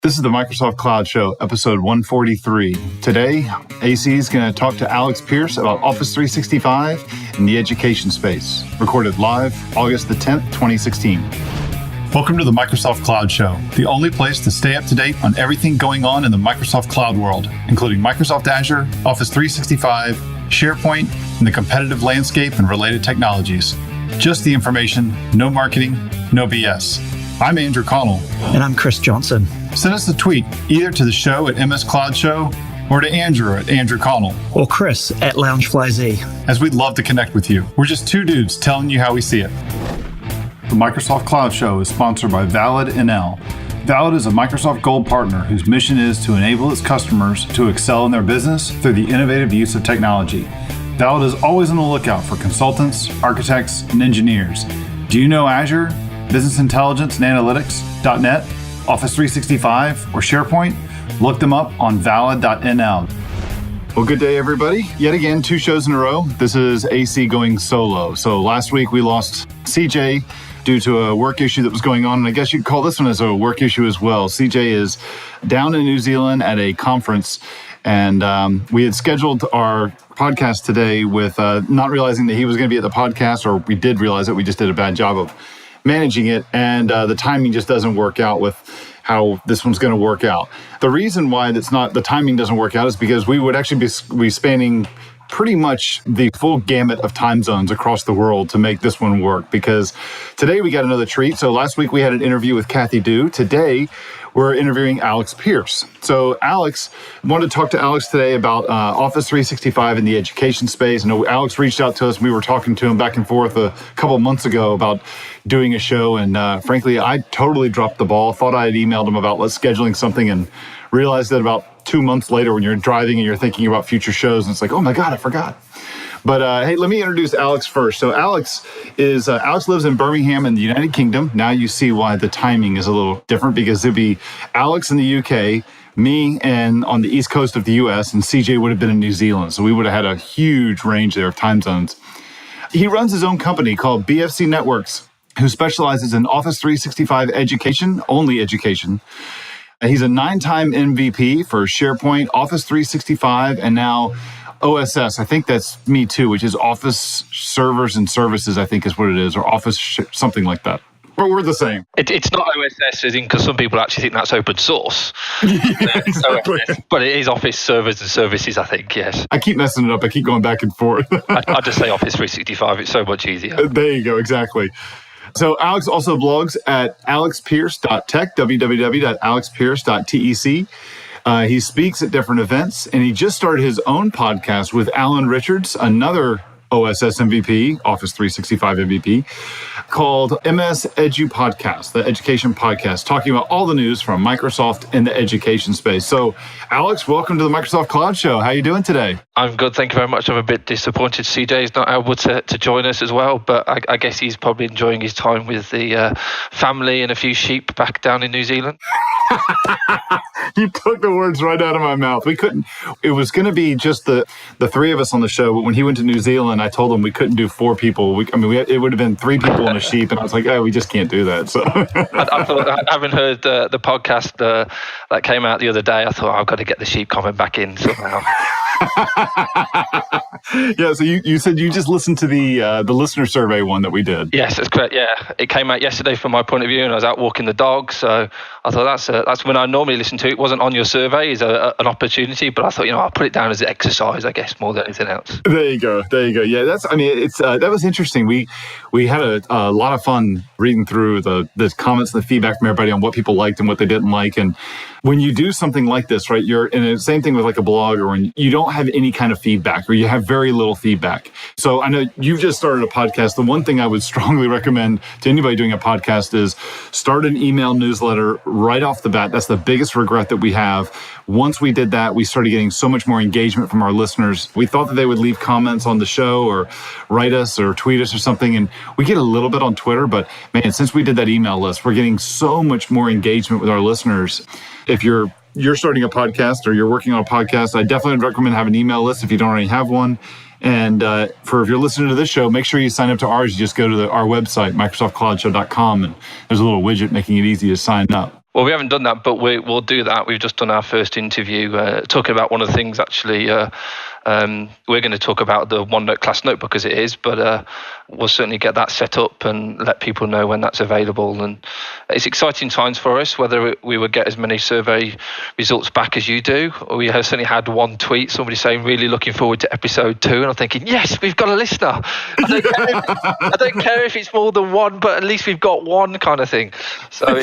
This is the Microsoft Cloud Show, episode 143. Today, AC is going to talk to Alex Pearce about Office 365 in the education space. Recorded live August the 10th, 2016. Welcome to the Microsoft Cloud Show, the only place to stay up to date on everything going on in the Microsoft Cloud world, including Microsoft Azure, Office 365, SharePoint, and the competitive landscape and related technologies. Just the information, no marketing, no BS. I'm Andrew Connell. And I'm Chris Johnson. Send us a tweet, either to the show at MS Cloud Show or to Andrew at Andrew Connell. Or Chris at LoungeFlyZ. As we'd love to connect with you. We're just two dudes telling you how we see it. The Microsoft Cloud Show is sponsored by Valid NL. Valid is a Microsoft Gold partner whose mission is to enable its customers to excel in their business through the innovative use of technology. Valid is always on the lookout for consultants, architects, and engineers. Do you know Azure, Business Intelligence and Analytics, .NET, Office 365, or SharePoint? Look them up on valid.nl. Well, good day, everybody. Yet again, 2 shows in a row. This is AC going solo. So last week we lost CJ due to a work issue that was going on, and I guess you'd call this one as a work issue as well. CJ is down in New Zealand at a conference, and we had scheduled our podcast today with not realizing that he was going to be at the podcast, or we did realize it. We just did a bad job of managing it, and the timing just doesn't work out with how this one's going to work out. The reason why the timing doesn't work out is because we would actually be spanning pretty much the full gamut of time zones across the world to make this one work, because today we got another treat. So last week we had an interview with Kathy Dew. Today we're interviewing Alex Pearce. So Alex, wanted to talk to Alex today about Office 365 in the education space. I know Alex reached out to us. We were talking to him back and forth a couple months ago about doing a show. And frankly, I totally dropped the ball. Thought I had emailed him about scheduling something, and realized that about 2 months later when you're driving and you're thinking about future shows, and it's like, oh my God, I forgot. But hey, let me introduce Alex first. So Alex lives in Birmingham in the United Kingdom. Now you see why the timing is a little different, because it'd be Alex in the UK, me and on the East Coast of the US, and CJ would have been in New Zealand. So we would have had a huge range there of time zones. He runs his own company called BFC Networks, who specializes in Office 365 education, only education. He's a 9-time MVP for SharePoint, Office 365, and now OSS. I think that's me too, which is Office Servers and Services, I think is what it is, or Office something like that. But we're the same. It's not OSS, because some people actually think that's open source. Yeah, exactly. But it is Office Servers and Services, I think, yes. I keep messing it up. I keep going back and forth. I just say Office 365. It's so much easier. There you go. Exactly. So Alex also blogs at alexpearce.tech, www.alexpearce.tech. He speaks at different events, and he just started his own podcast with Alan Richards, another OSS MVP, Office 365 MVP, called MS Edu Podcast, the education podcast, talking about all the news from Microsoft in the education space. So, Alex, welcome to the Microsoft Cloud Show. How are you doing today? I'm good, thank you very much. I'm a bit disappointed CJ is not able to join us as well, but I guess he's probably enjoying his time with the family and a few sheep back down in New Zealand. You took the words right out of my mouth. We couldn't. It was going to be just the 3 of us on the show, but when he went to New Zealand, I told him we couldn't do 4 people. It would have been 3 people and a sheep, and I was like, we just can't do that. So I thought, having heard the podcast that came out the other day, I thought I've got to get the sheep comment back in somehow. Yeah, so you said you just listened to the listener survey one that we did. Yes, that's correct. Yeah, it came out yesterday from my point of view, and I was out walking the dog, so I thought that's when I normally listen to it. It wasn't on your survey, it's an opportunity, but I thought I'll put it down as an exercise, I guess, more than anything else. There you go. Yeah, that was interesting. We had a lot of fun reading through the comments and the feedback from everybody on what people liked and what they didn't like, and when you do something like this, right, you're in the same thing with like a blog, or when you don't have any kind of feedback, or you have very little feedback. So I know you've just started a podcast. The one thing I would strongly recommend to anybody doing a podcast is start an email newsletter right off the bat. That's the biggest regret that we have. Once we did that, we started getting so much more engagement from our listeners. We thought that they would leave comments on the show or write us or tweet us or something. And we get a little bit on Twitter, but man, since we did that email list, we're getting so much more engagement with our listeners. If you're starting a podcast or you're working on a podcast, I definitely recommend having an email list if you don't already have one. And if you're listening to this show, make sure you sign up to ours. You just go to our website, microsoftcloudshow.com, and there's a little widget making it easy to sign up. Well, we haven't done that, but we'll do that. We've just done our first interview talking about one of the things, actually. We're going to talk about the OneNote class notebook as it is, but we'll certainly get that set up and let people know when that's available. And it's exciting times for us, whether we would get as many survey results back as you do. We have certainly had one tweet, somebody saying, really looking forward to episode 2. And I'm thinking, yes, we've got a listener. I don't care if it's more than one, but at least we've got one, kind of thing. So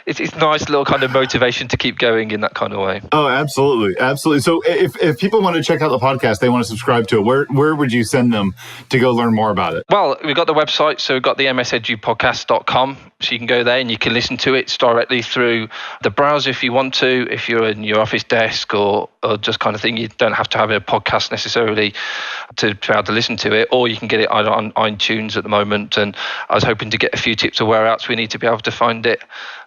it's nice little kind of motivation to keep going in that kind of way. Oh, absolutely. Absolutely. So if people want to check out the podcast, they want to subscribe to it, where would you send them to go learn more about it? Well, we've got the website, so we've got the msedupodcast.com, so you can go there and you can listen to it directly through the browser if you want to, if you're in your office desk or just kind of thing. You don't have to have a podcast necessarily to be able to listen to it, or you can get it on iTunes at the moment. And I was hoping to get a few tips of where else we need to be able to find it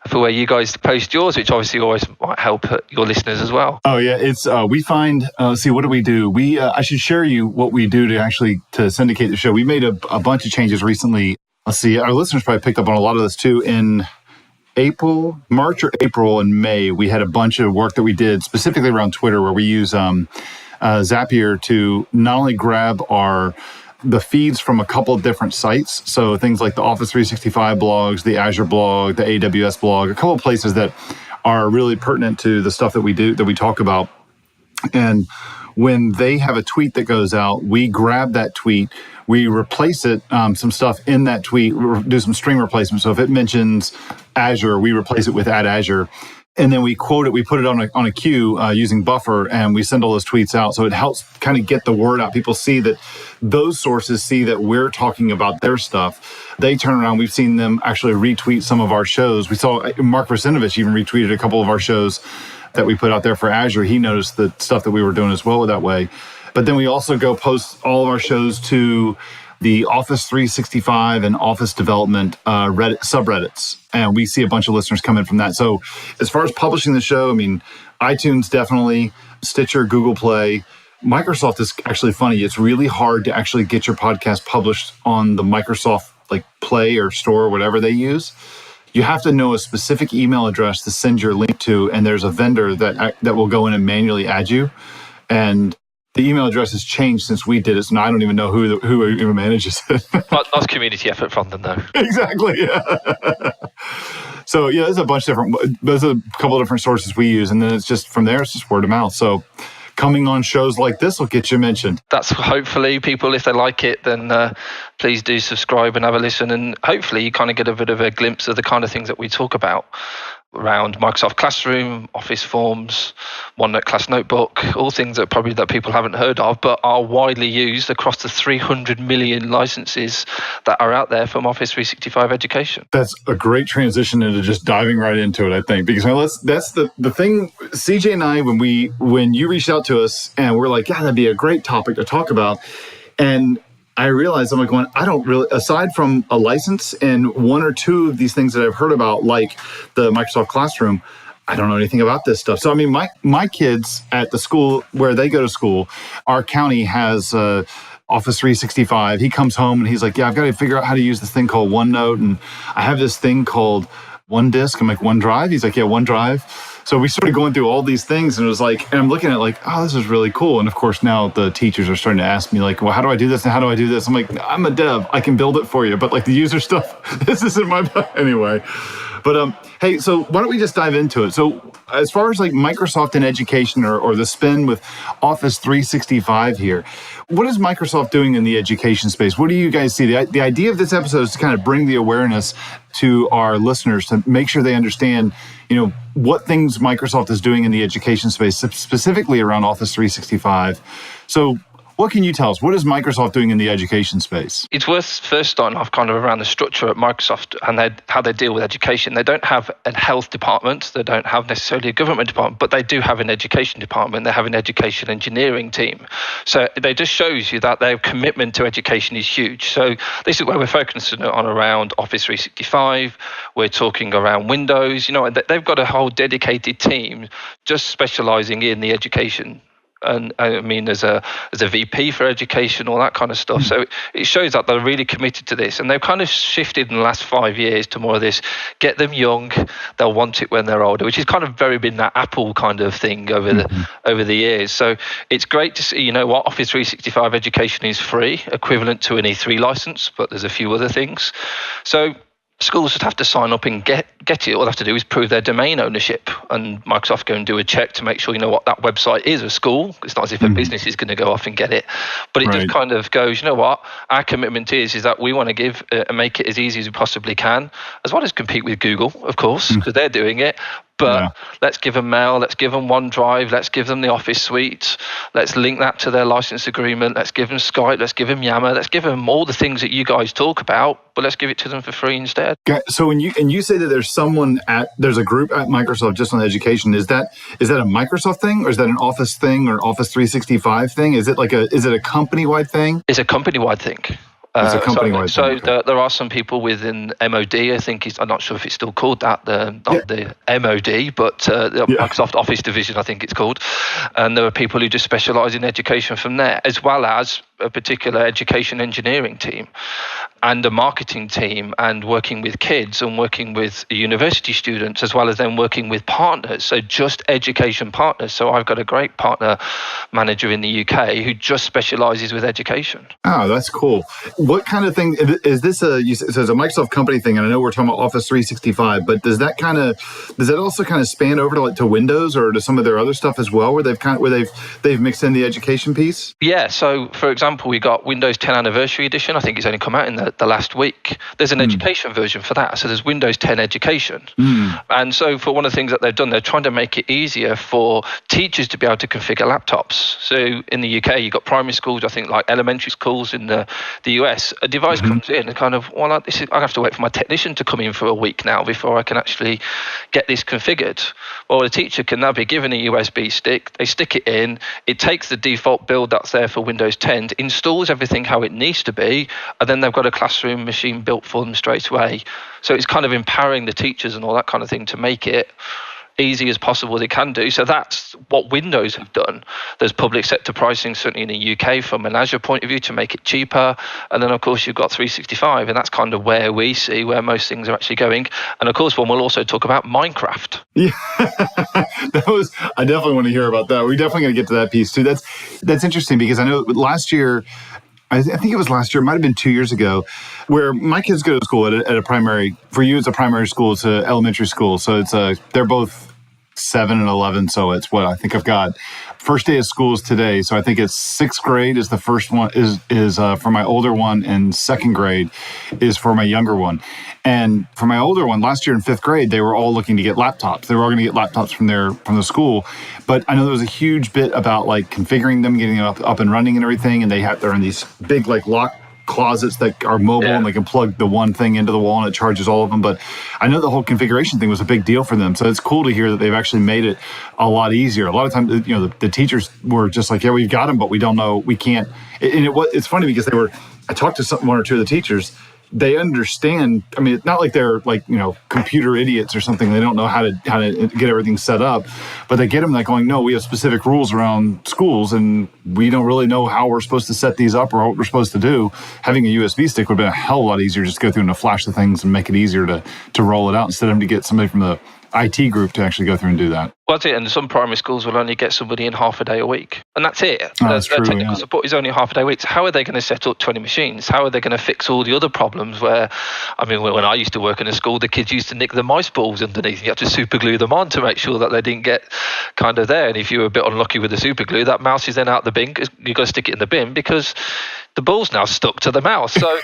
for where you guys post yours, which obviously always might help your listeners as well. Oh yeah, it's we find. See, what do we do? I should share you what we do to syndicate the show. We made a bunch of changes recently. Let's see, our listeners probably picked up on a lot of this too. In March or April and May, we had a bunch of work that we did specifically around Twitter, where we use Zapier to not only grab the feeds from a couple of different sites. So things like the Office 365 blogs, the Azure blog, the AWS blog, a couple of places that are really pertinent to the stuff that we do, that we talk about. And when they have a tweet that goes out, we grab that tweet, we replace it, some stuff in that tweet, do some string replacement. So if it mentions Azure, we replace it with @Azure. And then we quote it, we put it on a queue using Buffer, and we send all those tweets out. So it helps kind of get the word out. People see that those sources see that we're talking about their stuff. They turn around. We've seen them actually retweet some of our shows. We saw Mark Rasinovich even retweeted a couple of our shows that we put out there for Azure. He noticed the stuff that we were doing as well that way. But then we also go post all of our shows to the Office 365 and Office Development Reddit subreddits. And we see a bunch of listeners come in from that. So as far as publishing the show, I mean, iTunes definitely, Stitcher, Google Play. Microsoft is actually funny. It's really hard to actually get your podcast published on the Microsoft Play or Store or whatever they use. You have to know a specific email address to send your link to, and there's a vendor that will go in and manually add you. And the email address has changed since we did it, so now I don't even know who even manages it. That's community effort from them, though. Exactly, yeah. So, yeah, there's a couple of different sources we use, and then it's just, from there, it's just word of mouth. So coming on shows like this will get you mentioned. That's hopefully people, if they like it, then please do subscribe and have a listen. And hopefully you kind of get a bit of a glimpse of the kind of things that we talk about around Microsoft Classroom, Office Forms, OneNote Class Notebook, all things that people haven't heard of, but are widely used across the 300 million licenses that are out there from Office 365 education. That's a great transition into just diving right into it, I think, because that's the thing. CJ and I, when you reached out to us and we're like, yeah, that'd be a great topic to talk about. And I realized I'm going, I don't really, aside from a license and one or two of these things that I've heard about, like the Microsoft Classroom, I don't know anything about this stuff. So, I mean, my kids at the school where they go to school, our county has Office 365. He comes home and he's like, yeah, I've got to figure out how to use this thing called OneNote. And I have this thing called OneDisk. I'm like, OneDrive? He's like, yeah, OneDrive. So we started going through all these things, and it was like, and I'm looking at oh, this is really cool. And of course, now the teachers are starting to ask me well, how do I do this? And how do I do this? I'm like, I'm a dev. I can build it for you. But the user stuff, this isn't my, anyway. But hey, so why don't we just dive into it? So as far as Microsoft in education or the spin with Office 365 here, what is Microsoft doing in the education space? What do you guys see? The idea of this episode is to kind of bring the awareness to our listeners to make sure they understand, what things Microsoft is doing in the education space, specifically around Office 365. So what can you tell us? What is Microsoft doing in the education space? It's worth first starting off kind of around the structure at Microsoft and how they deal with education. They don't have a health department. They don't have necessarily a government department, but they do have an education department. They have an education engineering team. So they just shows you that their commitment to education is huge. So this is where we're focusing on around Office 365. We're talking around Windows. They've got a whole dedicated team just specializing in the education And I mean, there's a VP for education, all that kind of stuff. So it shows that they're really committed to this, and they've kind of shifted in the last 5 years to more of this: get them young, they'll want it when they're older, which has kind of very been that Apple kind of thing over the years. So it's great to see. You know what? Office 365 education is free, equivalent to an E3 license, but there's a few other things. So schools would have to sign up and get it. All they have to do is prove their domain ownership, and Microsoft go and do a check to make sure you know what that website is, a school. It's not as if a business is going to go off and get it, but it just kind of goes, you know what, our commitment is that we want to give and make it as easy as we possibly can, as well as compete with Google, of course, because they're doing it. But let's give them mail, let's give them OneDrive, let's give them the Office suite, let's link that to their license agreement, let's give them Skype, let's give them Yammer, let's give them all the things that you guys talk about, but let's give it to them for free instead. So when you say that there's a group at Microsoft just on education, is that a Microsoft thing, or is that an Office thing, or Office 365 thing? Is it a company-wide thing? It's a company-wide thing. It's a company-wide thing. So there are some people within MOD, I think I'm not sure if it's still called that, the MOD, but the Microsoft Office division, I think it's called. And there are people who just specialise in education from there, as well as a particular education engineering team and a marketing team, and working with kids and working with university students, as well as then working with partners. So just education partners. So I've got a great partner manager in the UK who just specialises with education. Oh, that's cool. What kind of thing is this? So it's a Microsoft company thing, and I know we're talking about Office 365, but does that also kind of span over to Windows or to some of their other stuff as well, where they've mixed in the education piece? Yeah. So for example, we got Windows 10 Anniversary Edition. I think it's only come out in the last week. There's an education version for that. So there's Windows 10 Education. And so for one of the things that they've done, they're trying to make it easier for teachers to be able to configure laptops. So in the UK, you've got primary schools, I think like elementary schools in the US, a device comes in and kind of, I have to wait for my technician to come in for a week now before I can actually get this configured. Well, the teacher can now be given a USB stick, they stick it in, it takes the default build that's there for Windows 10, installs everything how it needs to be, and then they've got a classroom machine built for them straight away. So it's kind of empowering the teachers and all that kind of thing to make it easy as possible they can do. So that's what Windows have done. There's public sector pricing, certainly in the UK, from an Azure point of view to make it cheaper. And then, of course, you've got 365, and that's kind of where we see where most things are actually going. And, of course, we'll also talk about Minecraft. Yeah, I definitely want to hear about that. We're definitely going to get to that piece, too. That's interesting, because I know last year, I think it was last year, it might have been 2 years ago, where my kids go to school at a primary, for you it's a primary school, it's an elementary school. So they're both 7 and 11. So it's what I think I've got. First day of school is today. So I think it's 6th grade is the first one is for my older one, and 2nd grade is for my younger one. And for my older one, last year in 5th grade, they were all looking to get laptops. They were all going to get laptops from the school. But I know there was a huge bit about like configuring them, getting them up and running and everything. And they're in these big like lock closets that are mobile, and they can plug the one thing into the wall and it charges all of them. But I know the whole configuration thing was a big deal for them. So it's cool to hear that they've actually made it a lot easier. A lot of times, the teachers were just like, yeah, we've got them, but we don't know, we can't. And it's funny because I talked to one or two of the teachers. They understand. I mean, it's not like they're like, computer idiots or something. They don't know how to get everything set up, but they get them like going, no, we have specific rules around schools and we don't really know how we're supposed to set these up or what we're supposed to do. Having a USB stick would have been a hell of a lot easier, just to go through and to flash the things and make it easier to roll it out, instead of having to get somebody from the IT group to actually go through and do that. Well, that's it. And some primary schools will only get somebody in half a day a week. And that's it. That's their true, technical support is only half a day a week. So how are they going to set up 20 machines? How are they going to fix all the other problems where, when I used to work in a school, the kids used to nick the mice balls underneath. You have to super glue them on to make sure that they didn't get kind of there. And if you were a bit unlucky with the super glue, that mouse is then out the bin. You've got to stick it in the bin because the ball's now stuck to the mouse. So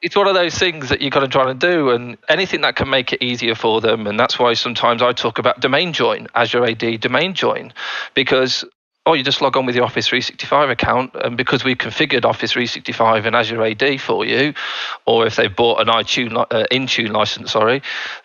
it's one of those things that you've got to try and do, and anything that can make it easier for them. And that's why sometimes I talk about domain join, Azure AD domain join, because you just log on with your Office 365 account, and because we configured Office 365 and Azure AD for you, or if they've bought an Intune license,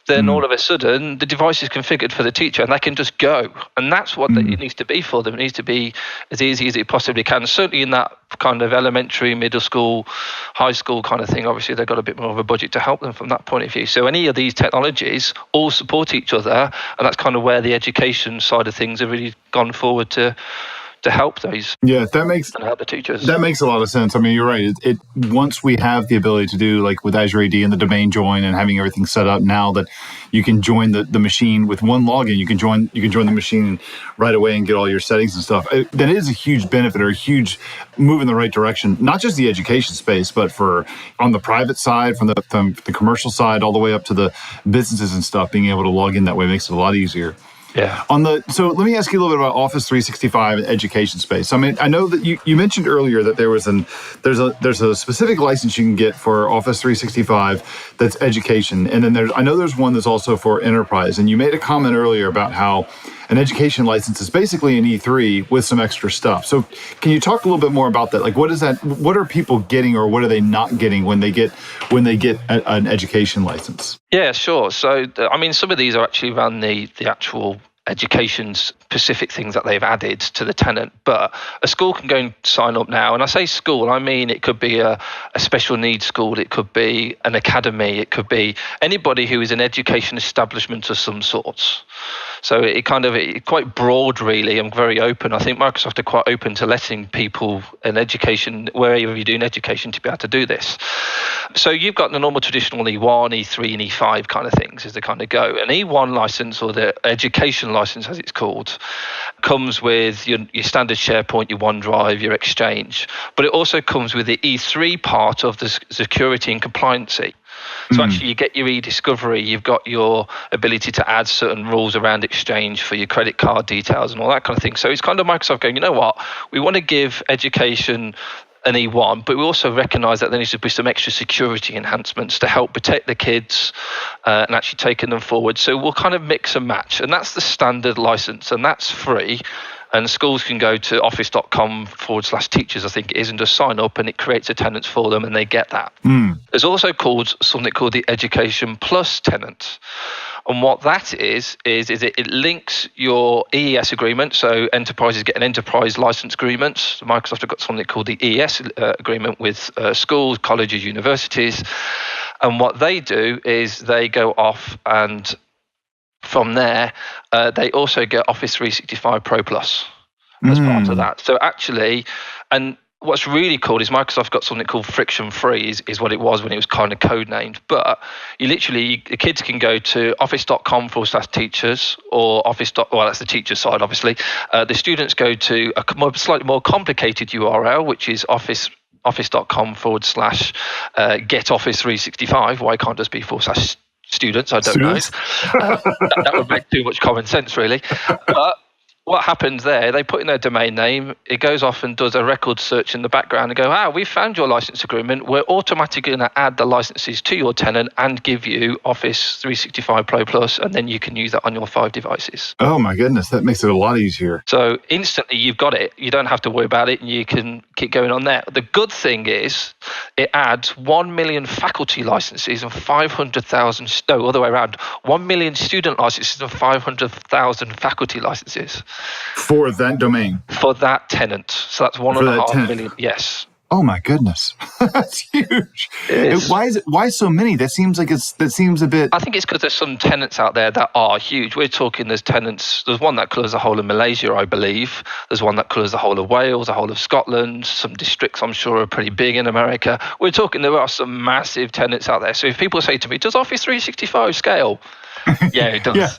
then all of a sudden the device is configured for the teacher and they can just go. And that's what it needs to be for them. It needs to be as easy as it possibly can. Certainly in that kind of elementary, middle school, high school kind of thing, obviously they've got a bit more of a budget to help them from that point of view. So any of these technologies all support each other, and that's kind of where the education side of things have really gone forward to to help those Yeah, that makes and help the teachers. That makes a lot of sense. I mean, you're right. It once we have the ability to do like with Azure AD and the domain join and having everything set up now that you can join the machine with one login, you can join the machine right away and get all your settings and stuff. That is a huge benefit or a huge move in the right direction. Not just the education space, but for on the private side, from the commercial side, all the way up to the businesses and stuff. Being able to log in that way makes it a lot easier. Yeah. So let me ask you a little bit about Office 365 and education space. I mean, I know that you mentioned earlier that there's a specific license you can get for Office 365 that's education, and then there's one that's also for enterprise. And you made a comment earlier about how an education license is basically an E3 with some extra stuff. So can you talk a little bit more about that? Like, what is that? What are people getting, or what are they not getting when they get an education license? Yeah, sure. So, I mean, some of these are actually around the actual education specific things that they've added to the tenant, but a school can go and sign up now. And I say school, I mean it could be a special needs school, it could be an academy, it could be anybody who is an education establishment of some sorts. So it quite broad, really, and very open. I think Microsoft are quite open to letting people in education, wherever you're doing education, to be able to do this. So you've got the normal traditional E1, E3, and E5 kind of things as they kind of go. An E1 license, or the education license as it's called, comes with your standard SharePoint, your OneDrive, your Exchange. But it also comes with the E3 part of the security and compliancy. So actually you get your e-discovery, you've got your ability to add certain rules around Exchange for your credit card details and all that kind of thing. So it's kind of Microsoft going, you know what, we want to give education an E1, but we also recognise that there needs to be some extra security enhancements to help protect the kids and actually taking them forward. So we'll kind of mix and match, and that's the standard license, and that's free. And schools can go to office.com/teachers, I think it is, and just sign up, and it creates a tenant for them, and they get that. There's also something called the Education Plus tenant. And what that is it links your EES agreement. So enterprises get an enterprise license agreement. So Microsoft have got something called the EES agreement with schools, colleges, universities. And what they do is they go off, and from there, they also get Office 365 Pro Plus as part of that. So actually, and what's really cool is Microsoft got something called friction free is what it was when it was kind of code named. But the kids can go to office.com/teachers or well, that's the teacher side, obviously. The students go to a slightly more complicated URL, which is office.com/get Office 365. Why can't just be /students? I don't know. That would make too much common sense, really. But what happens there, they put in their domain name, it goes off and does a record search in the background and go, we found your license agreement. We're automatically going to add the licenses to your tenant and give you Office 365 Pro Plus, and then you can use that on your 5 devices. Oh my goodness, that makes it a lot easier. So instantly you've got it. You don't have to worry about it, and you can keep going on there. The good thing is it adds 1 million faculty licenses and 1 million student licenses and 500,000 faculty licenses. For that domain? For that tenant. So that's 1.5 million. Yes. Oh my goodness, that's huge. Why so many? That seems a bit. I think it's because there's some tenants out there that are huge. We're talking there's tenants. There's one that covers the whole of Malaysia, I believe. There's one that covers the whole of Wales, the whole of Scotland. Some districts, I'm sure, are pretty big in America. We're talking there are some massive tenants out there. So if people say to me, "Does Office 365 scale?" Yeah, it does. Yeah.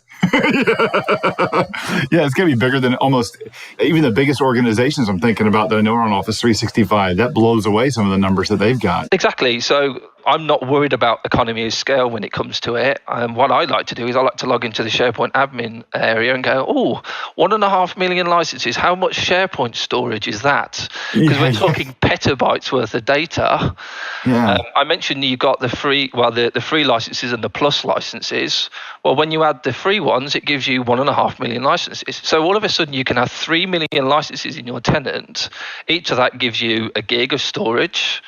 Yeah, it's going to be bigger than almost even the biggest organizations I'm thinking about that I know are on Office 365. That blows away some of the numbers that they've got. Exactly. So I'm not worried about economy of scale when it comes to it. What I like to do is I like to log into the SharePoint admin area and go, 1.5 million licenses. How much SharePoint storage is that? Because we're talking petabytes worth of data. Yeah. I mentioned you've got the free licenses and the plus licenses. Well, when you add the free ones, it gives you 1.5 million licenses. So all of a sudden you can have 3 million licenses in your tenant. Each of that gives you a gig of storage.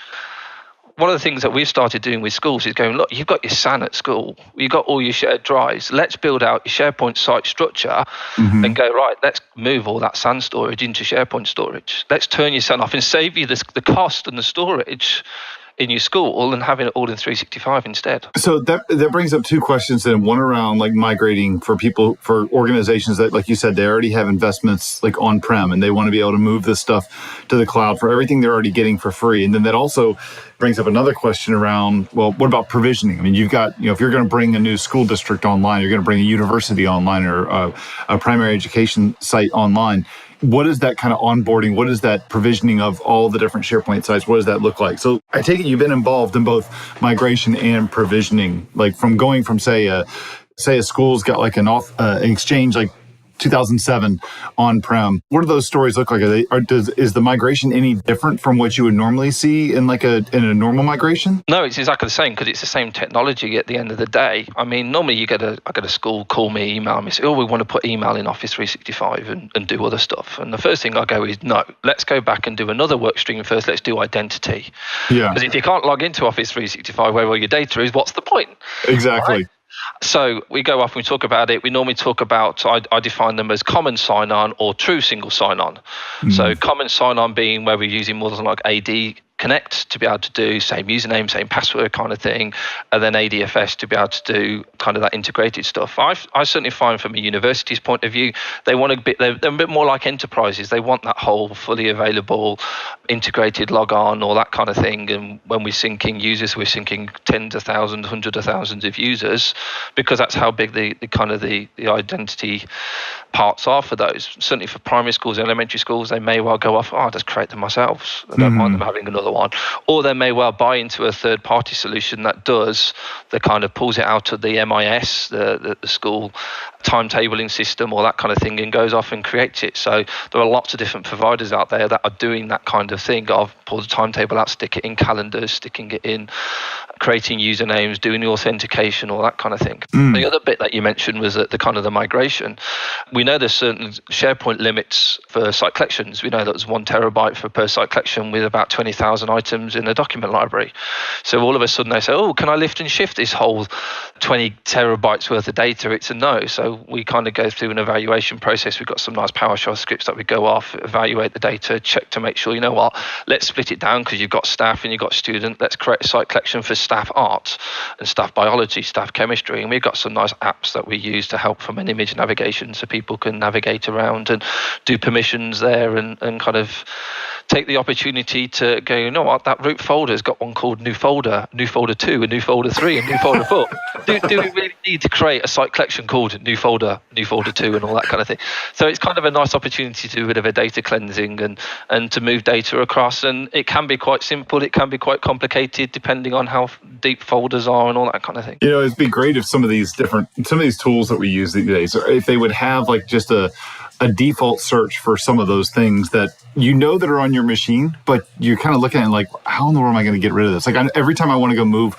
One of the things that we've started doing with schools is going, look, you've got your SAN at school. You've got all your shared drives. Let's build out your SharePoint site structure and go, right, let's move all that SAN storage into SharePoint storage. Let's turn your SAN off and save you the cost and the storage in your school and having it all in 365 instead. So that brings up two questions then. One around like migrating for people, for organizations that, like you said, they already have investments like on-prem and they want to be able to move this stuff to the cloud for everything they're already getting for free. And then that also brings up another question around, well, what about provisioning? I mean, you've got, if you're going to bring a new school district online, you're going to bring a university online or a primary education site online. What is that kind of onboarding? What is that provisioning of all the different SharePoint sites? What does that look like? So I take it you've been involved in both migration and provisioning, like from going from, say a school's got like an exchange like 2007 on-prem. What do those stories look like? Is the migration any different from what you would normally see in in a normal migration? No, it's exactly the same because it's the same technology at the end of the day. I mean, normally I get a school call me, email me, say, oh, we want to put email in Office 365 and do other stuff. And the first thing I go is, no, let's go back and do another work stream first. Let's do identity. Yeah. Because if you can't log into Office 365 where all your data is, what's the point? Exactly. Right? So we go off and we talk about it. We normally talk about, I define them as common sign-on or true single sign-on. Mm-hmm. So common sign-on being where we're using more than like AD Connect to be able to do same username, same password kind of thing, and then ADFS to be able to do kind of that integrated stuff. I certainly find from a university's point of view, they're a bit more like enterprises. They want that whole fully available integrated log on, all that kind of thing. And when we're syncing users, we're syncing tens of thousands, hundreds of thousands of users, because that's how big the kind of the identity parts are for those. Certainly for primary schools, elementary schools, they may well go off, I'll just create them myself. I don't mind them having another one. Or they may well buy into a third-party solution that does the kind of pulls it out of the MIS, the school timetabling system or that kind of thing, and goes off and creates it. So there are lots of different providers out there that are doing that kind of thing of pull the timetable out, stick it in calendars, sticking it in, creating usernames, doing the authentication, all that kind of thing. The other bit that you mentioned was the kind of the migration. We know there's certain SharePoint limits for site collections. We know that there's 1 terabyte for per site collection with about 20,000 items in a document library. So all of a sudden they say, oh, can I lift and shift this whole 20 terabytes worth of data? It's a no. So we kind of go through an evaluation process. We've got some nice PowerShell scripts that we go off, evaluate the data, check to make sure, you know what, let's split it down because you've got staff and you've got student. Let's create a site collection for staff art and staff biology, staff chemistry. And we've got some nice apps that we use to help from an image navigation so people can navigate around and do permissions there and kind of take the opportunity to go, you know what, that root folder's got one called new folder 2 and new folder 3 and new folder 4. Do we really need to create a site collection called new folder 2 and all that kind of thing? So it's kind of a nice opportunity to do a bit of a data cleansing and to move data across. And it can be quite simple. It can be quite complicated depending on how deep folders are and all that kind of thing. It'd be great if some of these tools that we use these days, or if they would have like just a default search for some of those things that that are on your machine, but you're kind of looking at like, how in the world am I going to get rid of this? Like every time I want to go move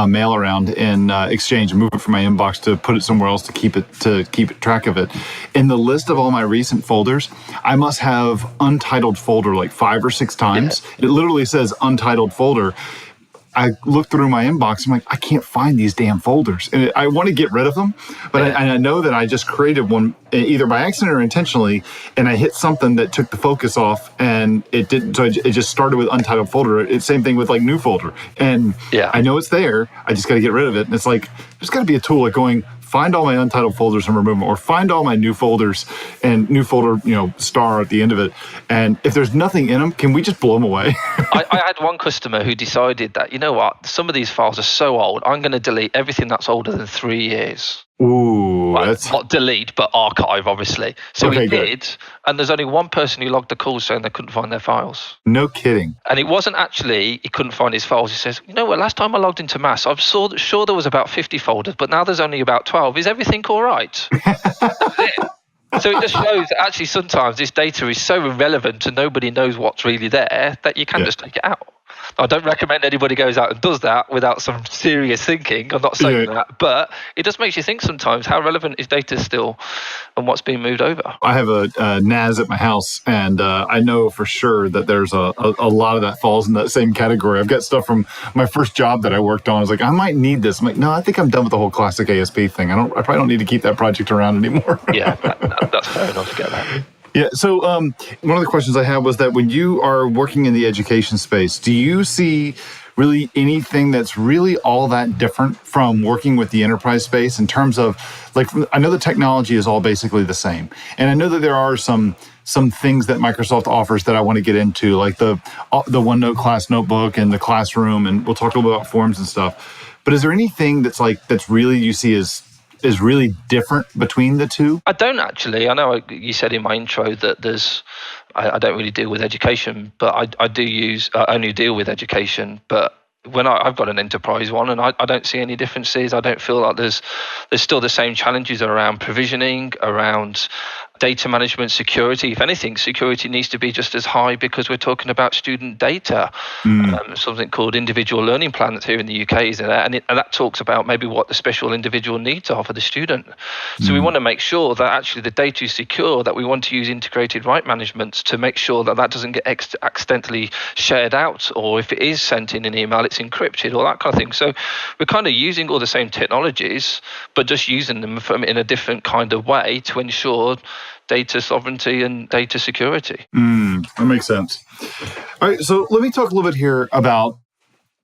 mail around in Exchange and move it from my inbox to put it somewhere else to keep track of it. In the list of all my recent folders, I must have untitled folder like 5 or 6 times. Yeah. It literally says untitled folder. I look through my inbox, I'm like, I can't find these damn folders. And I want to get rid of them, but I know that I just created one either by accident or intentionally, and I hit something that took the focus off and it didn't. So it just started with untitled folder. It's same thing with like new folder. And I know it's there. I just got to get rid of it. And it's like, there's got to be a tool like going, find all my untitled folders and remove them, or find all my new folders and new folder, star at the end of it. And if there's nothing in them, can we just blow them away? I had one customer who decided that, you know what, some of these files are so old, I'm going to delete everything that's older than 3 years. Ooh, that's not delete, but archive, obviously. So okay, he did, and there's only one person who logged the call saying they couldn't find their files. No kidding. And it wasn't actually he couldn't find his files. He says, you know what, last time I logged into Mass, I'm sure there was about 50 folders, but now there's only about 12. Is everything all right? That's it. So it just shows that actually sometimes this data is so irrelevant and nobody knows what's really there that you can just take it out. I don't recommend anybody goes out and does that without some serious thinking. I'm not saying that, but it just makes you think sometimes how relevant is data still and what's being moved over. I have a NAS at my house, and I know for sure that there's a lot of that falls in that same category. I've got stuff from my first job that I worked on. I was like, I might need this. I'm like, no, I think I'm done with the whole classic ASP thing. I probably don't need to keep that project around anymore. Yeah, that's fair enough to get that. Yeah. So one of the questions I had was that when you are working in the education space, do you see really anything that's really all that different from working with the enterprise space in terms of, like, I know the technology is all basically the same. And I know that there are some things that Microsoft offers that I want to get into, like the OneNote class notebook and the classroom, and we'll talk a little bit about forms and stuff. But is there anything that's really you see is really different between the two? I don't actually. I know you said in my intro that I don't really deal with education, but I only deal with education. But when I've got an enterprise one, and I don't see any differences. I don't feel like there's still the same challenges around provisioning, around data management, security. If anything, security needs to be just as high because we're talking about student data. Something called individual learning plan that's here in the UK is in there, and that talks about maybe what the special individual needs are for the student. So we want to make sure that actually the data is secure, that we want to use integrated right management to make sure that doesn't get accidentally shared out, or if it is sent in an email, it's encrypted, or that kind of thing. So we're kind of using all the same technologies, but just using them in a different kind of way to ensure data sovereignty and data security. That makes sense. All right, so let me talk a little bit here about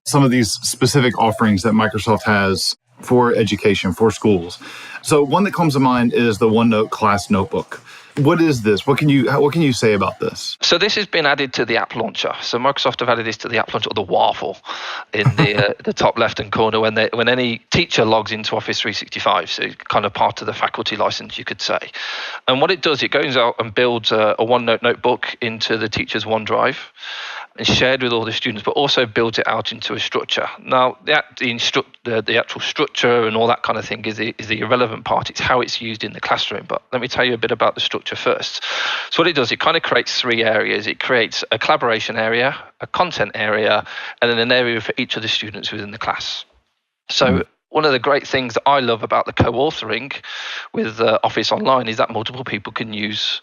some of these specific offerings that Microsoft has for education, for schools. So one that comes to mind is the OneNote class notebook. What is this? What can you say about this? So this has been added to the app launcher. So Microsoft have added this to the app launcher, or the waffle, in the top left-hand corner when any teacher logs into Office 365. So it's kind of part of the faculty license, you could say. And what it does, it goes out and builds a OneNote notebook into the teacher's OneDrive and shared with all the students, but also builds it out into a structure. Now, the actual structure and all that kind of thing is the irrelevant part. It's how it's used in the classroom. But let me tell you a bit about the structure first. So what it does, it kind of creates three areas. It creates a collaboration area, a content area, and then an area for each of the students within the class. So one of the great things that I love about the co-authoring with Office Online is that multiple people can use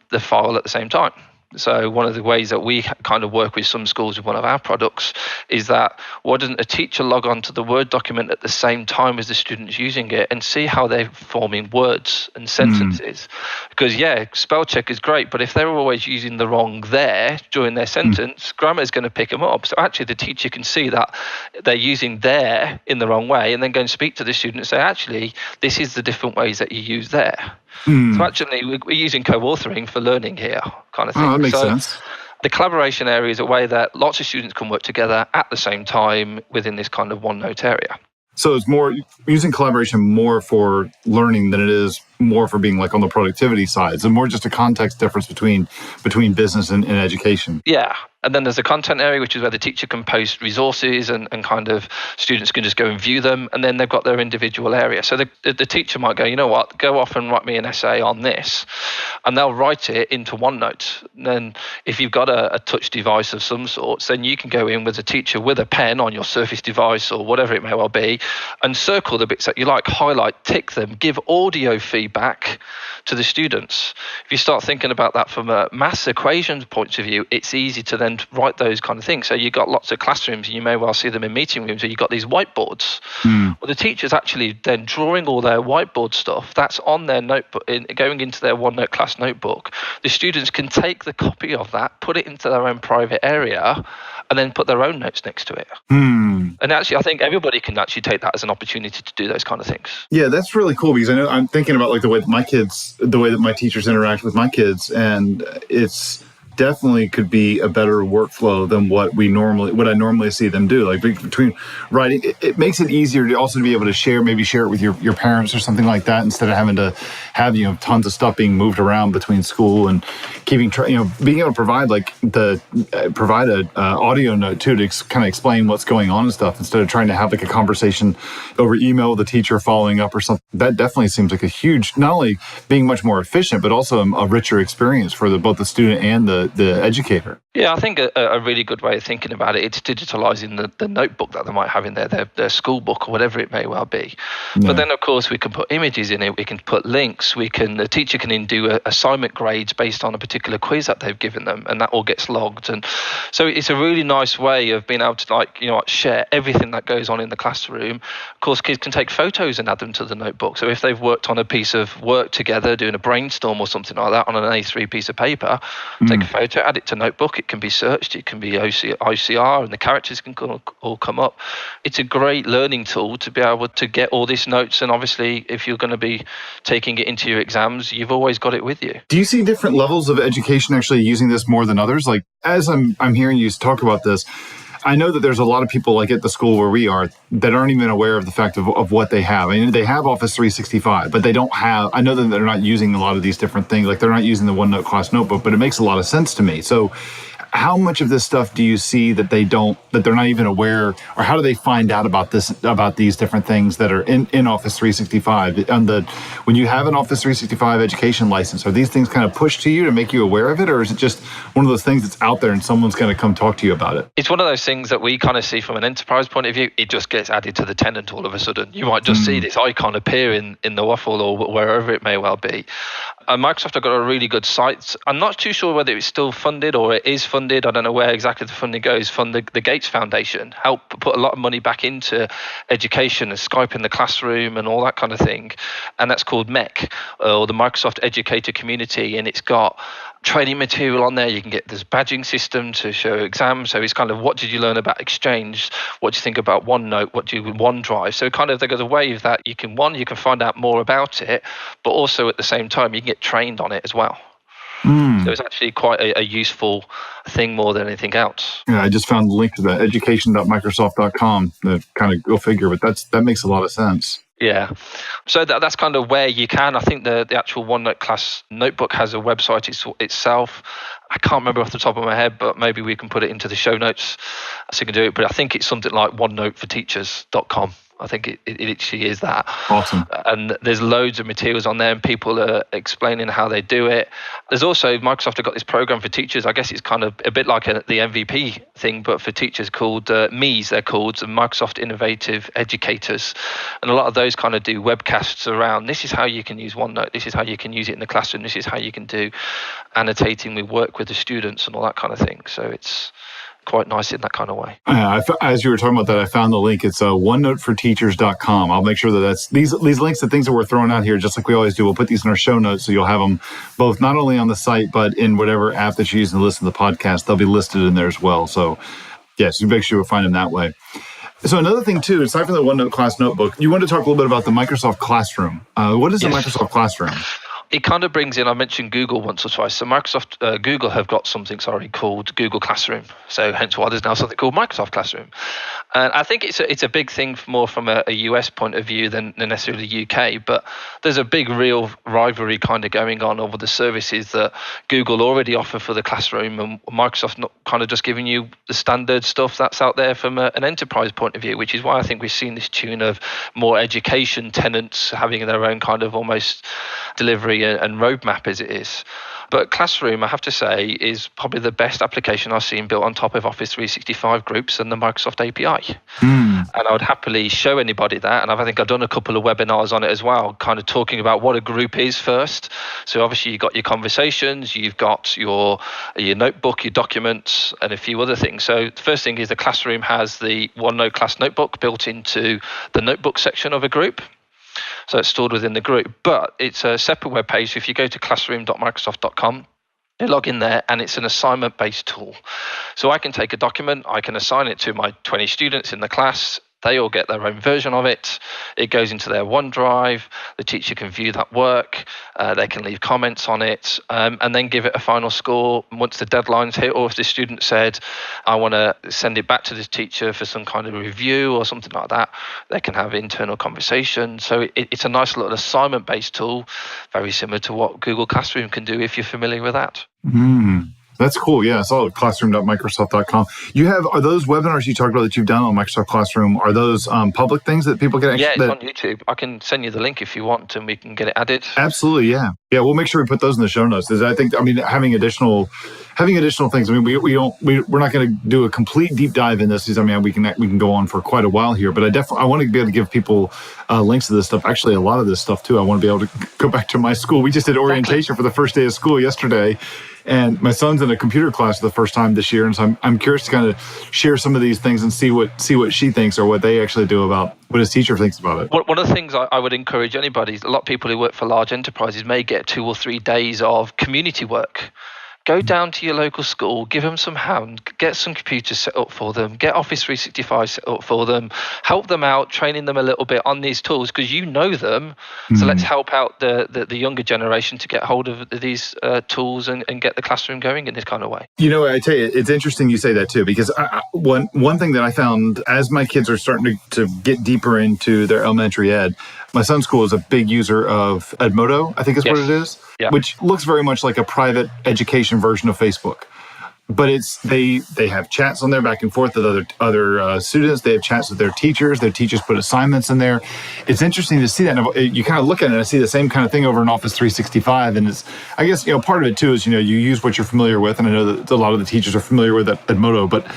the file at the same time. So one of the ways that we kind of work with some schools with one of our products is that why doesn't a teacher log on to the Word document at the same time as the students using it and see how they're forming words and sentences? Because, spell check is great, but if they're always using the wrong there during their sentence, grammar is going to pick them up. So actually the teacher can see that they're using there in the wrong way and then go and speak to the student and say, actually, this is the different ways that you use there. So actually, we're using co-authoring for learning here, kind of thing. Oh, that makes sense. The collaboration area is a way that lots of students can work together at the same time within this kind of OneNote area. So it's more using collaboration more for learning than it is more for being like on the productivity side. So more just a context difference between business and education. Yeah. And then there's a content area, which is where the teacher can post resources and kind of students can just go and view them. And then they've got their individual area. So the teacher might go, you know what, go off and write me an essay on this. And they'll write it into OneNote. And then if you've got a touch device of some sorts, then you can go in with a teacher with a pen on your Surface device or whatever it may well be and circle the bits that you like, highlight, tick them, give audio feedback to the students. If you start thinking about that from a maths equations point of view, it's easy to then write those kind of things. So you've got lots of classrooms, and you may well see them in meeting rooms where you've got these whiteboards. Well, the teacher's actually then drawing all their whiteboard stuff that's on their notebook, going into their OneNote class notebook. The students can take the copy of that, put it into their own private area, and then put their own notes next to it. And actually, I think everybody can actually take that as an opportunity to do those kind of things. Yeah, that's really cool, because I know I'm thinking about like the way that my teachers interact with my kids, and it's definitely could be a better workflow than what I normally see them do. Like between writing, it makes it easier to also be able to share it with your parents or something like that, instead of having to have, tons of stuff being moved around between school and keeping being able to provide a audio note too, to kind of explain what's going on and stuff, instead of trying to have like a conversation over email with the teacher following up or something. That definitely seems like a huge, not only being much more efficient, but also a richer experience for both the student and the educator. Yeah, I think a really good way of thinking about it, it's digitalizing the notebook that they might have in their school book or whatever it may well be. Yeah. But then, of course, we can put images in it, we can put links, the teacher can do assignment grades based on a particular quiz that they've given them, and that all gets logged. And so it's a really nice way of being able to share everything that goes on in the classroom. Of course, kids can take photos and add them to the notebook. So if they've worked on a piece of work together, doing a brainstorm or something like that on an A3 piece of paper, take a photo, add it to notebook. it can be searched, it can be OCR, and the characters can all come up. It's a great learning tool to be able to get all these notes, and obviously if you're going to be taking it into your exams, you've always got it with you. Do you see different levels of education actually using this more than others? Like, as I'm hearing you talk about this, I know that there's a lot of people like at the school where we are that aren't even aware of the fact of what they have. I mean, they have Office 365, but they don't have, I know that they're not using a lot of these different things. Like they're not using the OneNote class notebook, but it makes a lot of sense to me. So how much of this stuff do you see that they're not even aware, or how do they find out about these different things that are in Office 365? When you have an Office 365 education license, are these things kind of pushed to you to make you aware of it, or is it just one of those things that's out there and someone's going to come talk to you about it? It's one of those things that we kind of see from an enterprise point of view. It just gets added to the tenant all of a sudden. You might just see this icon appear in the waffle or wherever it may well be. Microsoft have got a really good site. I'm not too sure whether it's still funded or it is funded. I don't know where exactly the funding goes. The Gates Foundation helped put a lot of money back into education and Skype in the classroom and all that kind of thing. And that's called MEC, or the Microsoft Educator Community. And it's got training material on there. You can get this badging system to show exams. So it's kind of, what did you learn about Exchange? What do you think about OneNote? What do you with OneDrive? So kind of there's a way that you can find out more about it, but also at the same time you can get trained on it as well. So it's actually quite a useful thing more than anything else. Yeah, I just found the link to that, education.microsoft.com. That kind of go figure, but that makes a lot of sense. Yeah. So that's kind of where you can. I think the actual OneNote class notebook has a website itself. I can't remember off the top of my head, but maybe we can put it into the show notes so you can do it. But I think it's something like OneNoteForTeachers.com. I think it actually is that. Awesome. And there's loads of materials on there and people are explaining how they do it. There's also, Microsoft have got this program for teachers. I guess it's kind of a bit like the MVP thing, but for teachers called MEES, they're called, the Microsoft Innovative Educators. And a lot of those kind of do webcasts around, this is how you can use OneNote, this is how you can use it in the classroom, this is how you can do annotating with work with the students and all that kind of thing. So it's quite nice in that kind of way. As you were talking about that, I found the link. It's OneNoteForTeachers.com. I'll make sure that that's these links to things that we're throwing out here, just like we always do. We'll put these in our show notes, so you'll have them both not only on the site, but in whatever app that you're using to listen to the podcast. They'll be listed in there as well. So, yes, you make sure you'll find them that way. So another thing, too, aside from the OneNote class notebook, you want to talk a little bit about the Microsoft Classroom. What is the Microsoft Classroom? It kind of brings in, I mentioned Google once or twice. So Google have got something, called Google Classroom. So hence why there's now something called Microsoft Classroom. And I think it's a big thing more from a US point of view than necessarily the UK. But there's a big real rivalry kind of going on over the services that Google already offer for the classroom, and Microsoft not kind of just giving you the standard stuff that's out there from an enterprise point of view, which is why I think we've seen this tune of more education tenants having their own kind of almost delivery and roadmap as it is. But Classroom, I have to say, is probably the best application I've seen built on top of Office 365 Groups and the Microsoft API. And I would happily show anybody that. And I think I've done a couple of webinars on it as well, kind of talking about what a group is first. So obviously you've got your conversations, you've got your notebook, your documents, and a few other things. So the first thing is the Classroom has the OneNote class notebook built into the notebook section of a group. So it's stored within the group, but it's a separate web page. So if you go to classroom.microsoft.com, you log in there and it's an assignment-based tool. So I can take a document, I can assign it to my 20 students in the class. They all get their own version of it. It goes into their OneDrive. The teacher can view that work. They can leave comments on it and then give it a final score once the deadline's hit, or if the student said, I want to send it back to this teacher for some kind of review or something like that, they can have internal conversation. So it's a nice little assignment-based tool, very similar to what Google Classroom can do if you're familiar with that. That's cool. Yeah, I saw it, classroom.microsoft.com. Are those webinars you talked about that you've done on Microsoft Classroom, are those public things that people can actually... Yeah, it's on YouTube. I can send you the link if you want and we can get it added. Absolutely, yeah. Yeah, we'll make sure we put those in the show notes. Having additional things. We're not going to do a complete deep dive in this. We can go on for quite a while here, but I want to be able to give people links to this stuff. Actually, a lot of this stuff too. I want to be able to go back to my school. We just did orientation for the first day of school yesterday, and my son's in a computer class for the first time this year, and so I'm curious to kind of share some of these things and see what she thinks or what they actually do about what his teacher thinks about it. One of the things I would encourage anybody, a lot of people who work for large enterprises may get 2 or 3 days of community work. Go down to your local school, give them some hand, get some computers set up for them, get Office 365 set up for them, help them out, training them a little bit on these tools because you know them. So let's help out the younger generation to get hold of these tools and get the classroom going in this kind of way. I tell you, it's interesting you say that too, because one thing that I found as my kids are starting to get deeper into their elementary ed, my son's school is a big user of Edmodo, I think is what it is, which looks very much like a private education version of Facebook. But they have chats on there back and forth with other students. They have chats with their teachers. Their teachers put assignments in there. It's interesting to see that. You kind of look at it and I see the same kind of thing over in Office 365. And I guess part of it too is, you use what you're familiar with. And I know that a lot of the teachers are familiar with Edmodo, but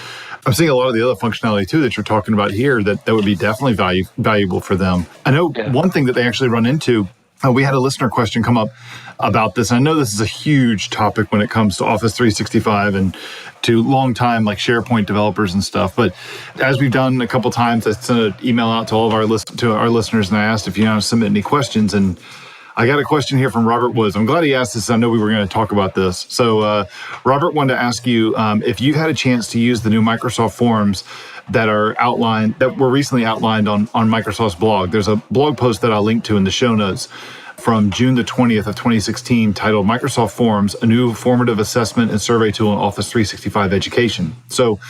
I'm seeing a lot of the other functionality too that you're talking about here that would be definitely valuable for them. I know one thing that they actually run into, we had a listener question come up about this. I know this is a huge topic when it comes to Office 365 and to long-time like SharePoint developers and stuff. But as we've done a couple times, I sent an email out to all of our listeners and I asked if you want to submit any questions. And I got a question here from Robert Woods. I'm glad he asked this. I know we were going to talk about this. So Robert wanted to ask you if you've had a chance to use the new Microsoft Forms that were recently outlined on Microsoft's blog. There's a blog post that I'll link to in the show notes from June the 20th of 2016 titled Microsoft Forms, a new formative assessment and survey tool in Office 365 education. So,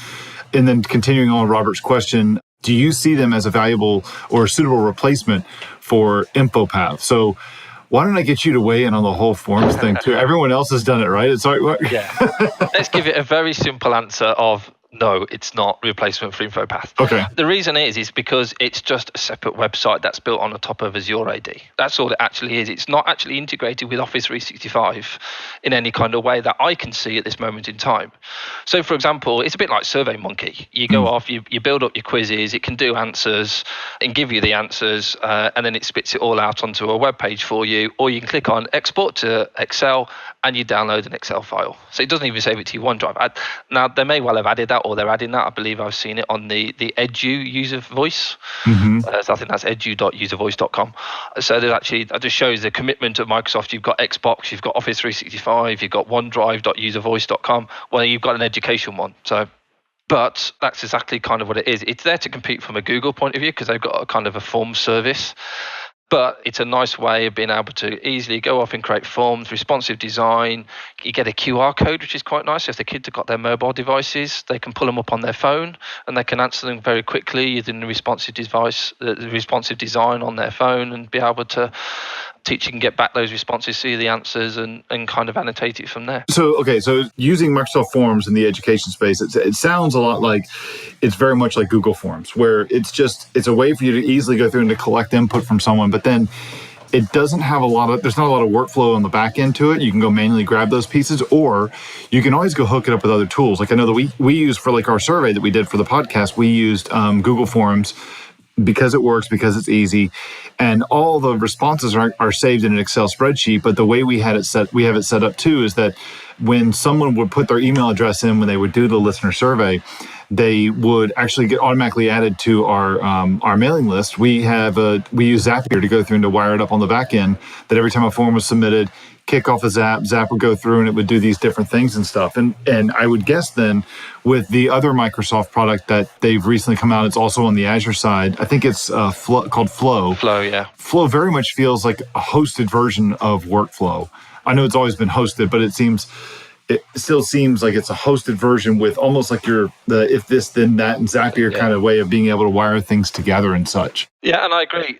and then continuing on Robert's question, do you see them as a valuable or suitable replacement for Infopath? So why don't I get you to weigh in on the whole forms thing too? Everyone else has done it, right? Let's give it a very simple answer of no, it's not a replacement for Infopath. Okay. The reason is because it's just a separate website that's built on the top of Azure AD. That's all it actually is. It's not actually integrated with Office 365 in any kind of way that I can see at this moment in time. So, for example, it's a bit like SurveyMonkey. You go off, you build up your quizzes, it can do answers and give you the answers, and then it spits it all out onto a web page for you, or you can click on Export to Excel and you download an Excel file. So it doesn't even save it to your OneDrive. Now, they may well have added that, or they're adding that. I believe I've seen it on the Edu user voice. So I think that's edu.uservoice.com. So there's actually, that just shows the commitment of Microsoft. You've got Xbox, you've got Office 365, you've got OneDrive.uservoice.com. Well, you've got an education one. But that's exactly kind of what it is. It's there to compete from a Google point of view because they've got a kind of a form service. But it's a nice way of being able to easily go off and create forms, responsive design. You get a QR code, which is quite nice. If the kids have got their mobile devices, they can pull them up on their phone and they can answer them very quickly using the responsive design on their phone and be able to teacher can get back those responses, see the answers, and kind of annotate it from there. So using Microsoft Forms in the education space, it sounds a lot like it's very much like Google Forms, where it's a way for you to easily go through and to collect input from someone, but then it doesn't have there's not a lot of workflow on the back end to it. You can go manually grab those pieces, or you can always go hook it up with other tools. Like I know that we use for like our survey that we did for the podcast, we used Google Forms because it works, because it's easy, and all the responses are saved in an Excel spreadsheet. But the way we have it set up too is that when someone would put their email address in when they would do the listener survey, they would actually get automatically added to our mailing list. We use Zapier to go through and to wire it up on the back end, that every time a form was submitted, kick off a Zap would go through and it would do these different things and stuff. And I would guess then with the other Microsoft product that they've recently come out, it's also on the Azure side. I think it's called Flow. Flow, yeah. Flow very much feels like a hosted version of Workflow. I know it's always been hosted, but it still seems like it's a hosted version with almost like the if this, then that, and Zapier kind of way of being able to wire things together and such. Yeah, and I agree.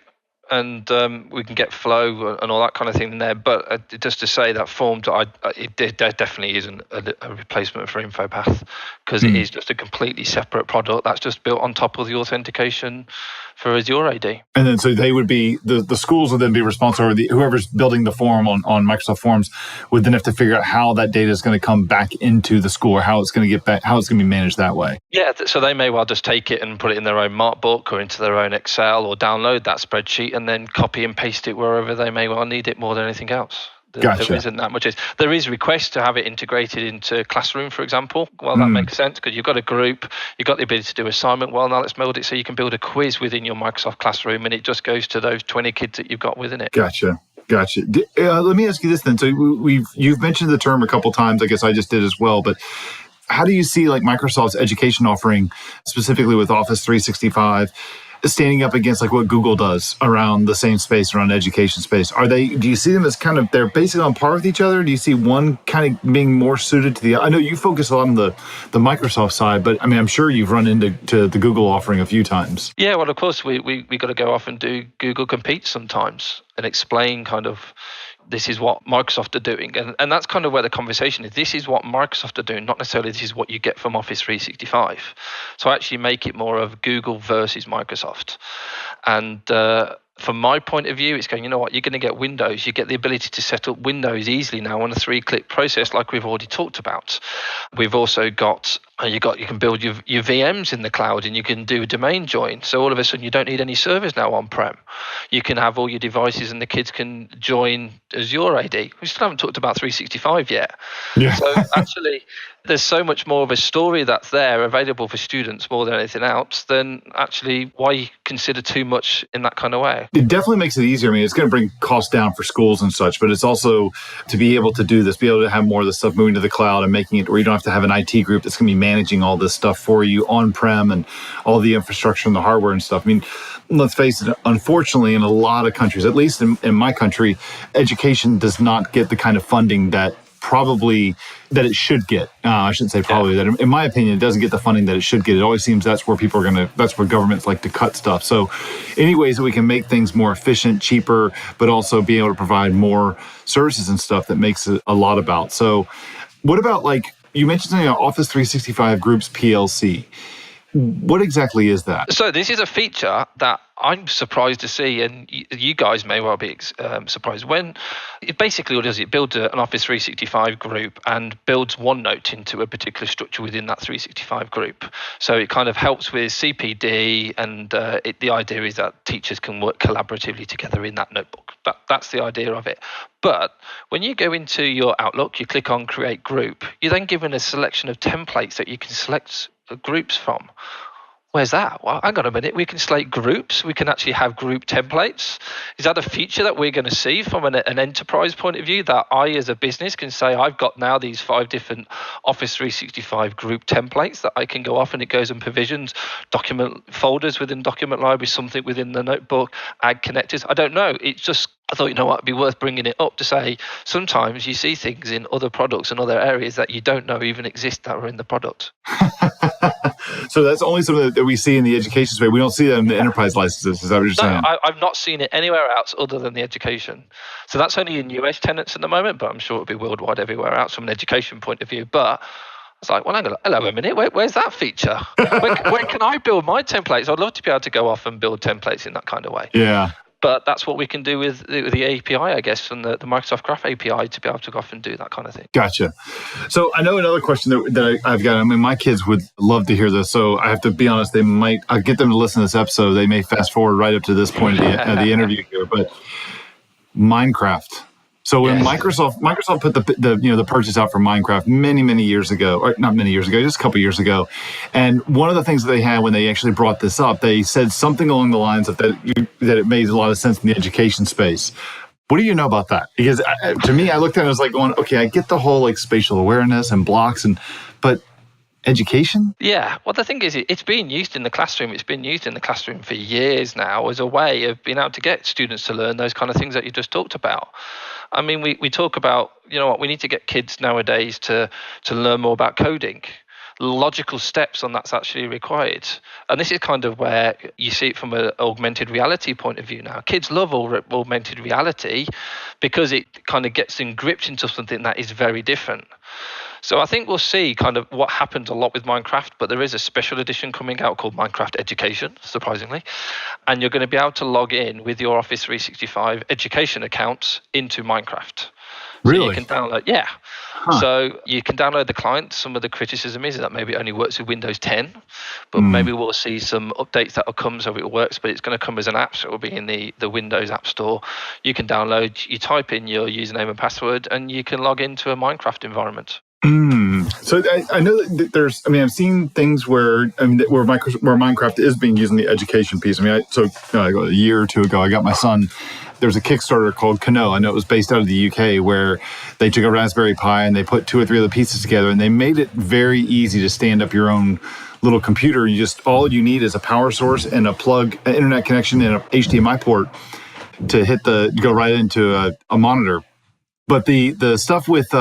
And we can get flow and all that kind of thing in there. But just to say that Forms, it definitely isn't a replacement for Infopath, because it is just a completely separate product that's just built on top of the authentication for Azure AD. And then so they would be, the schools would then be responsible, or whoever's building the form on Microsoft Forms would then have to figure out how that data is going to come back into the school, or how it's going to get back, how it's going to be managed that way. Yeah, so they may well just take it and put it in their own Markbook or into their own Excel, or download that spreadsheet and then copy and paste it wherever they may well need it more than anything else. Gotcha. There isn't that much. There is requests to have it integrated into Classroom, for example. Well, that makes sense because you've got a group, you've got the ability to do assignment. Well, now let's build it so you can build a quiz within your Microsoft Classroom, and it just goes to those 20 kids that you've got within it. Gotcha. Gotcha. Let me ask you this then. So you've mentioned the term a couple times. I guess I just did as well. But how do you see like Microsoft's education offering, specifically with Office 365, standing up against like what Google does around the same space, around education space? Do you see them as kind of, they're basically on par with each other? Do you see one kind of being more suited to the, I know you focus a lot on the Microsoft side, but I mean, I'm sure you've run into the Google offering a few times. Yeah, well, of course, we got to go off and do Google Compete sometimes and explain kind of, this is what Microsoft are doing. And that's kind of where the conversation is. This is what Microsoft are doing, not necessarily this is what you get from Office 365. So actually make it more of Google versus Microsoft. And from my point of view, it's going, you know what, you're going to get Windows. You get the ability to set up Windows easily now on a 3-click process like we've already talked about. We've also got, you can build your VMs in the cloud and you can do a domain join. So all of a sudden you don't need any servers now on-prem. You can have all your devices and the kids can join Azure AD. We still haven't talked about 365 yet. Yeah. So actually, there's so much more of a story that's there available for students more than anything else, then actually why consider too much in that kind of way? It definitely makes it easier. I mean, it's going to bring costs down for schools and such, but it's also to be able to do this, be able to have more of the stuff moving to the cloud and making it where you don't have to have an IT group that's going to be managing all this stuff for you on-prem and all the infrastructure and the hardware and stuff. I mean, let's face it, unfortunately, in a lot of countries, at least in my country, education does not get the kind of funding that it should get. I shouldn't say probably, that in my opinion, it doesn't get the funding that it should get. It always seems that's where that's where governments like to cut stuff. So any ways that we can make things more efficient, cheaper, but also be able to provide more services and stuff that makes it a lot about. So what about, like, you mentioned something about Office 365 Groups Plc. What exactly is that? So this is a feature that I'm surprised to see, and you guys may well be surprised. When it basically what it does, it builds an Office 365 group and builds OneNote into a particular structure within that 365 group. So it kind of helps with CPD, and the idea is that teachers can work collaboratively together in that notebook. That's the idea of it. But when you go into your Outlook, you click on Create Group, you're then given a selection of templates that you can select groups from. Where's that? Well, hang on a minute. We can select groups. We can actually have group templates. Is that a feature that we're going to see from an enterprise point of view, that I as a business can say, I've got now these 5 different Office 365 group templates that I can go off, and it goes and provisions document folders within document library, something within the notebook, add connectors? I don't know. It's just, I thought, you know what, it'd be worth bringing it up to say sometimes you see things in other products and other areas that you don't know even exist that are in the product. So that's only something that we see in the education space. We don't see that in the enterprise licenses. Is that what you're saying? I've not seen it anywhere else other than the education. So that's only in US tenants at the moment, but I'm sure it'll be worldwide everywhere else from an education point of view. But it's like, well, hello a minute, where's that feature? Where can I build my templates? I'd love to be able to go off and build templates in that kind of way. Yeah. But that's what we can do with the API, I guess, from the Microsoft Graph API to be able to go off and do that kind of thing. Gotcha. So I know another question that I've got. I mean, my kids would love to hear this. So I have to be honest, I'll get them to listen to this episode. They may fast forward right up to this point of the interview here. But Minecraft. So when Microsoft put the purchase out for Minecraft many years ago, or not many years ago, just a couple years ago, and one of the things that they had when they actually brought this up, they said something along the lines of that it made a lot of sense in the education space. What do you know about that? Because to me, I looked at it and I was like going, okay, I get the whole like spatial awareness and blocks, but education? Yeah. Well, the thing is, it's being used in the classroom. It's been used in the classroom for years now as a way of being able to get students to learn those kind of things that you just talked about. I mean, we talk about, you know what, we need to get kids nowadays to learn more about coding. Logical steps on that's actually required. And this is kind of where you see it from an augmented reality point of view now. Kids love augmented reality because it kind of gets them gripped into something that is very different. So I think we'll see kind of what happens a lot with Minecraft, but there is a special edition coming out called Minecraft Education, surprisingly. And you're going to be able to log in with your Office 365 education accounts into Minecraft. Really? So you can download, So you can download the client. Some of the criticism is that maybe it only works with Windows 10, but maybe we'll see some updates that will come so it works, but it's going to come as an app, so it will be in the Windows App Store. You can download, you type in your username and password, and you can log into a Minecraft environment. So I know that I've seen things where Minecraft is being used in the education piece. A year or two ago, I got my son there's a Kickstarter called Kano. I know it was based out of the UK, where they took a Raspberry Pi and they put 2 or 3 other pieces together, and they made it very easy to stand up your own little computer. All you need is a power source and a plug, an internet connection, and a HDMI port to go right into a monitor. But the stuff with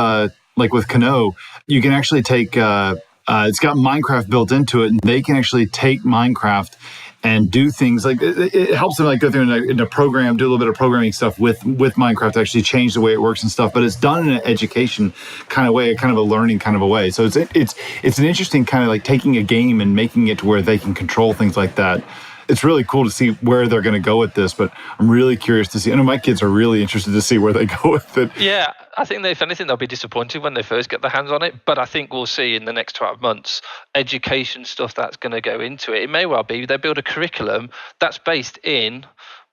like with Kano, you can actually take it's got Minecraft built into it, and they can actually take Minecraft and do things like it helps them like go through in a program, do a little bit of programming stuff with Minecraft to actually change the way it works and stuff. But it's done in an education kind of way, kind of a learning kind of a way. So it's an interesting kind of like taking a game and making it to where they can control things like that. It's really cool to see where they're going to go with this, but I'm really curious to see. I know my kids are really interested to see where they go with it. Yeah, I think if anything, they'll be disappointed when they first get their hands on it. But I think we'll see in the next 12 months education stuff that's going to go into it. It may well be they build a curriculum that's based in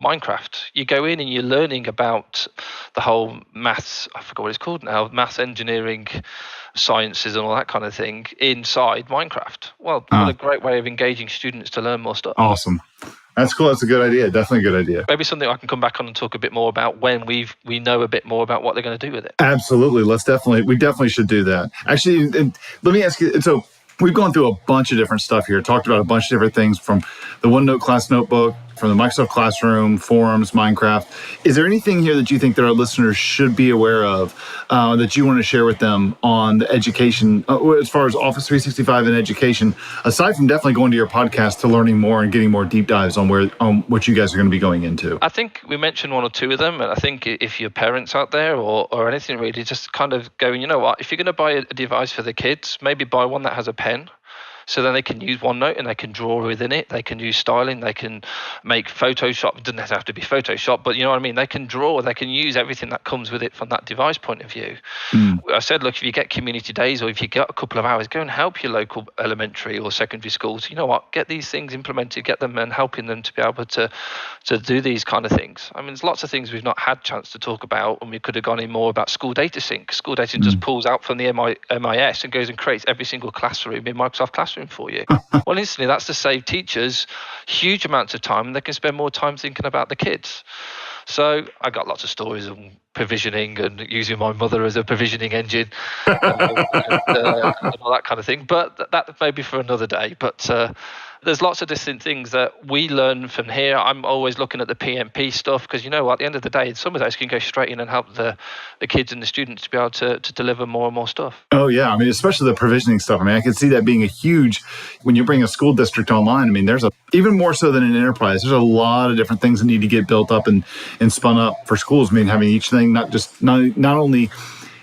Minecraft. You go in and you're learning about the whole maths, I forgot what it's called now, maths, engineering, sciences and all that kind of thing inside Minecraft. Well, what a great way of engaging students to learn more stuff. Awesome. That's cool. That's a good idea. Definitely a good idea. Maybe something I can come back on and talk a bit more about when we know a bit more about what they're going to do with it. Absolutely. We definitely should do that. Actually, and let me ask you, so we've gone through a bunch of different stuff here, talked about a bunch of different things from the OneNote class notebook, from the Microsoft Classroom, forums, Minecraft. Is there anything here that you think that our listeners should be aware of that you want to share with them on the education, as far as Office 365 and education, aside from definitely going to your podcast to learning more and getting more deep dives on what you guys are going to be going into? I think we mentioned 1 or 2 of them, and I think if you're parents out there or anything really, just kind of going, you know what, if you're going to buy a device for the kids, maybe buy one that has a pen. So then they can use OneNote and they can draw within it. They can use styling. They can make Photoshop. It doesn't have to be Photoshop, but you know what I mean? They can draw. They can use everything that comes with it from that device point of view. I said, look, if you get community days or if you get a couple of hours, go and help your local elementary or secondary schools. You know what? Get these things implemented, get them and helping them to be able to do these kind of things. I mean, there's lots of things we've not had chance to talk about, and we could have gone in more about school data sync. School data sync just pulls out from the MIS and goes and creates every single classroom in Microsoft Classroom for you. Well, instantly, that's to save teachers huge amounts of time, and they can spend more time thinking about the kids. So I got lots of stories on provisioning and using my mother as a provisioning engine and all that kind of thing. But that may be for another day. But there's lots of different things that we learn from here. I'm always looking at the PMP stuff because, you know what, at the end of the day, some of those can go straight in and help the kids and the students to be able to deliver more and more stuff. Oh, yeah. I mean, especially the provisioning stuff. I mean, I can see that being a huge, when you bring a school district online, I mean, even more so than an enterprise, there's a lot of different things that need to get built up and spun up for schools. I mean, having each thing, not only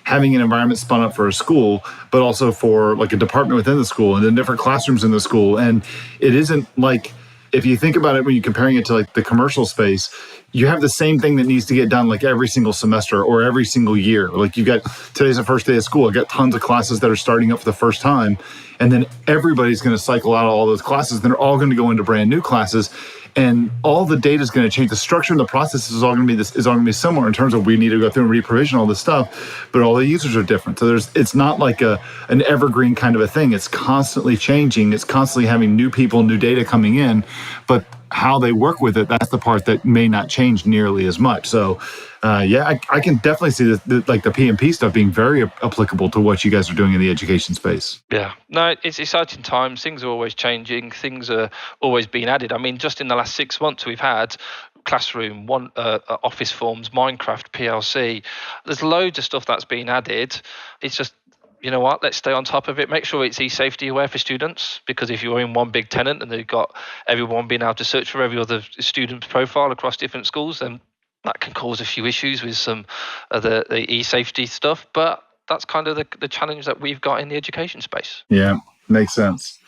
having an environment spun up for a school, but also for like a department within the school and then different classrooms in the school. And it isn't like, if you think about it, when you're comparing it to like the commercial space, you have the same thing that needs to get done like every single semester or every single year. Like you got, today's the first day of school. I got tons of classes that are starting up for the first time. And then everybody's going to cycle out of all those classes. Then they're all going to go into brand new classes. And all the data is going to change. The structure and the process is all going to be similar in terms of we need to go through and re-provision all this stuff, but all the users are different. So it's not like an evergreen kind of a thing. It's constantly changing. It's constantly having new people, new data coming in, but how they work with it, that's the part that may not change nearly as much. So I can definitely see the PMP stuff being very applicable to what you guys are doing in the education space. Yeah, no, it's exciting times. Things are always changing. Things are always being added. I mean, just in the last 6 months, we've had Classroom, Office Forms, Minecraft, PLC. There's loads of stuff that's been added. It's just, you know what, let's stay on top of it. Make sure it's e-safety aware for students, because if you're in one big tenant and they've got everyone being able to search for every other student's profile across different schools, then that can cause a few issues with some of the e-safety stuff. But that's kind of the challenge that we've got in the education space. Yeah, makes sense.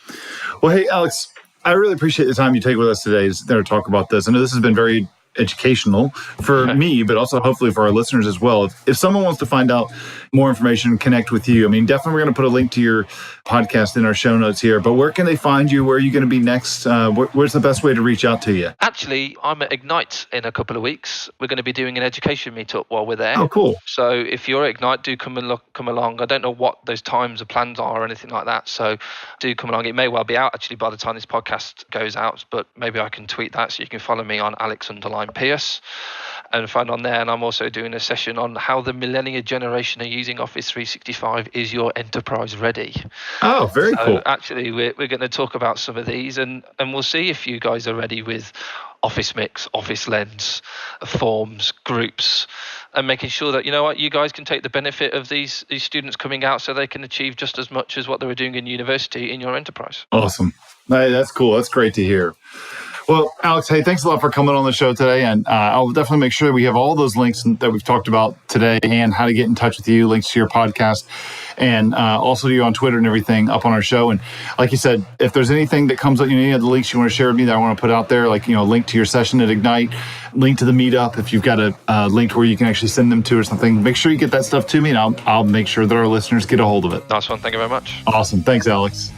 Well, hey, Alex, I really appreciate the time you take with us today to talk about this. I know this has been very educational for me, but also hopefully for our listeners as well. If someone wants to find out more information, connect with you, I mean, definitely we're going to put a link to your podcast in our show notes here, but where can they find you? Where are you going to be next? Where's the best way to reach out to you? Actually, I'm at Ignite in a couple of weeks. We're going to be doing an education meetup while we're there. Oh, cool. So if you're at Ignite, do come along. I don't know what those times or plans are or anything like that, so do come along. It may well be out actually by the time this podcast goes out, but maybe I can tweet that so you can follow me on Alex_Pearce find Pearce and find on there. And I'm also doing a session on how the millennial generation are using Office 365. Is your enterprise ready? Oh, very cool. Actually, we're going to talk about some of these, and we'll see if you guys are ready with Office Mix, Office Lens, Forms, Groups, and making sure that, you guys can take the benefit of these students coming out so they can achieve just as much as what they were doing in university in your enterprise. Awesome. Hey, that's cool. That's great to hear. Well, Alex, hey, thanks a lot for coming on the show today. And I'll definitely make sure we have all those links that we've talked about today and how to get in touch with you, links to your podcast, and also to you on Twitter and everything up on our show. And like you said, if there's anything that comes up, any of the links you want to share with me that I want to put out there, like, link to your session at Ignite, link to the Meetup, if you've got a link to where you can actually send them to or something, make sure you get that stuff to me, and I'll make sure that our listeners get a hold of it. Nice one. Thank you very much. Awesome. Thanks, Alex.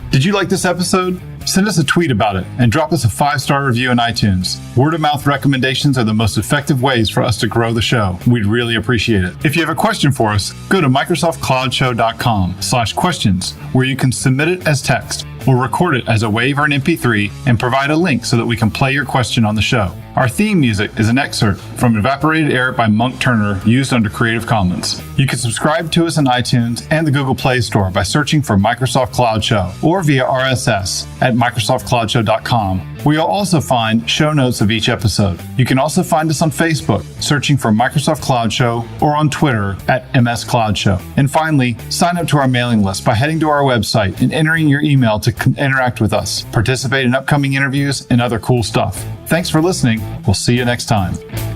Did you like this episode? Send us a tweet about it and drop us a 5-star review in iTunes. Word of mouth recommendations are the most effective ways for us to grow the show. We'd really appreciate it. If you have a question for us, go to microsoftcloudshow.com/questions, where you can submit it as text or record it as a WAV or an MP3 and provide a link so that we can play your question on the show. Our theme music is an excerpt from Evaporated Air by Monk Turner, used under Creative Commons. You can subscribe to us on iTunes and the Google Play Store by searching for Microsoft Cloud Show or via RSS at microsoftcloudshow.com, where you'll also find show notes of each episode. You can also find us on Facebook, searching for Microsoft Cloud Show, or on Twitter at MS Cloud Show. And finally, sign up to our mailing list by heading to our website and entering your email to interact with us, participate in upcoming interviews, and other cool stuff. Thanks for listening. We'll see you next time.